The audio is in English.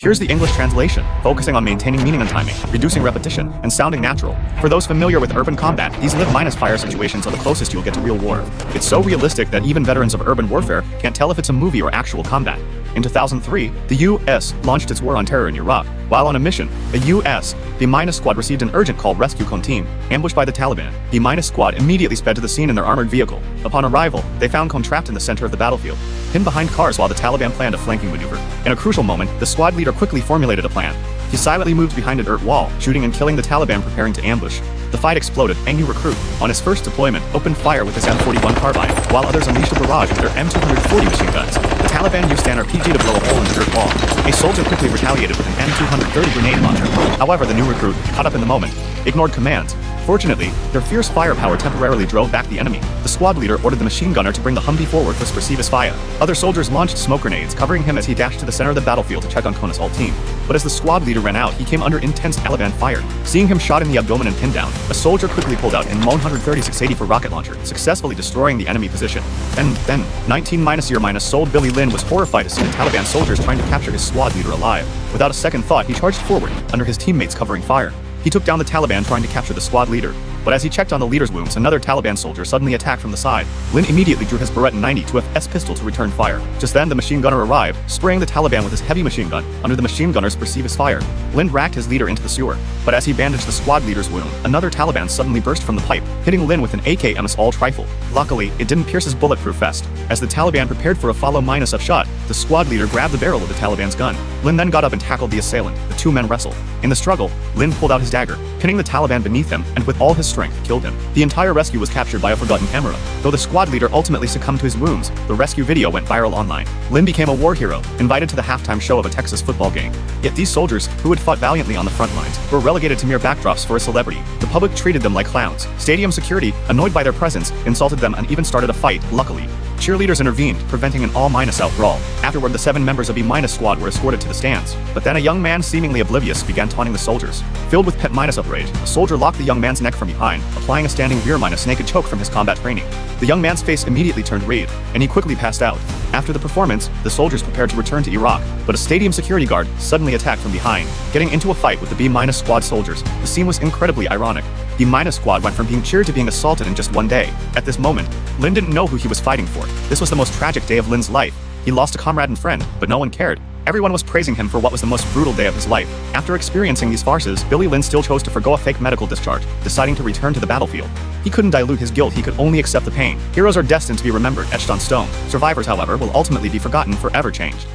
Here's the English translation, focusing on maintaining meaning and timing, reducing repetition, and sounding natural. For those familiar with urban combat, these live-minus-fire situations are the closest you'll get to real war. It's so realistic that even veterans of urban warfare can't tell if it's a movie or actual combat. In 2003, the U.S. launched its war on terror in Iraq. While on a mission, a U.S. B- squad received an urgent call rescue Qom team, ambushed by the Taliban. B- squad immediately sped to the scene in their armored vehicle. Upon arrival, they found Qom trapped in the center of the battlefield, pinned behind cars while the Taliban planned a flanking maneuver. In a crucial moment, the squad leader quickly formulated a plan. He silently moved behind a dirt wall, shooting and killing the Taliban preparing to ambush. The fight exploded. A new recruit, on his first deployment, opened fire with his M41 carbine, while others unleashed a barrage with their M240 machine guns. The Taliban used an RPG to blow a hole in the dirt wall. A soldier quickly retaliated with an M230 grenade launcher. However, the new recruit, caught up in the moment, ignored commands. Fortunately, their fierce firepower temporarily drove back the enemy. The squad leader ordered the machine gunner to bring the Humvee forward for Perseus fire. Other soldiers launched smoke grenades, covering him as he dashed to the center of the battlefield to check on Qom's whole team. But as the squad leader ran out, he came under intense Taliban fire. Seeing him shot in the abdomen and pinned down, a soldier quickly pulled out an M136-84 rocket launcher, successfully destroying the enemy position. Then, 19-year- sold Billy Lynn was horrified to see the Taliban soldiers trying to capture his squad leader alive. Without a second thought, he charged forward, under his teammates covering fire. He took down the Taliban trying to capture the squad leader. But as he checked on the leader's wounds, another Taliban soldier suddenly attacked from the side. Lynn immediately drew his Beretta 92 pistol to return fire. Just then, the machine gunner arrived, spraying the Taliban with his heavy machine gun. Under the machine gunner's Perseus fire, Lynn racked his leader into the sewer. But as he bandaged the squad leader's wound, another Taliban suddenly burst from the pipe, hitting Lynn with an AK-MS rifle. Luckily, it didn't pierce his bulletproof vest. As the Taliban prepared for a follow-up shot, the squad leader grabbed the barrel of the Taliban's gun. Lynn then got up and tackled the assailant. The two men wrestled. In the struggle, Lynn pulled out his dagger, pinning the Taliban beneath him, and with all his strength, killed him. The entire rescue was captured by a forgotten camera. Though the squad leader ultimately succumbed to his wounds, the rescue video went viral online. Lynn became a war hero, invited to the halftime show of a Texas football game. Yet these soldiers, who had fought valiantly on the front lines, were relegated to mere backdrops for a celebrity. The public treated them like clowns. Stadium security, annoyed by their presence, insulted them and even started a fight. Luckily, cheerleaders intervened, preventing an all-out brawl. Afterward, the 7 members of B- squad were escorted to the stands. But then a young man, seemingly oblivious, began taunting the soldiers. Filled with pet outrage, a soldier locked the young man's neck from behind, applying a standing rear naked choke from his combat training. The young man's face immediately turned red, and he quickly passed out. After the performance, the soldiers prepared to return to Iraq, but a stadium security guard suddenly attacked from behind, getting into a fight with the B- squad soldiers. The scene was incredibly ironic. B- squad went from being cheered to being assaulted in just one day. At this moment, Lynn didn't know who he was fighting for. This was the most tragic day of Lynn's life. He lost a comrade and friend, but no one cared. Everyone was praising him for what was the most brutal day of his life. After experiencing these farces, Billy Lynn still chose to forgo a fake medical discharge, deciding to return to the battlefield. He couldn't dilute his guilt, he could only accept the pain. Heroes are destined to be remembered, etched on stone. Survivors, however, will ultimately be forgotten, forever changed.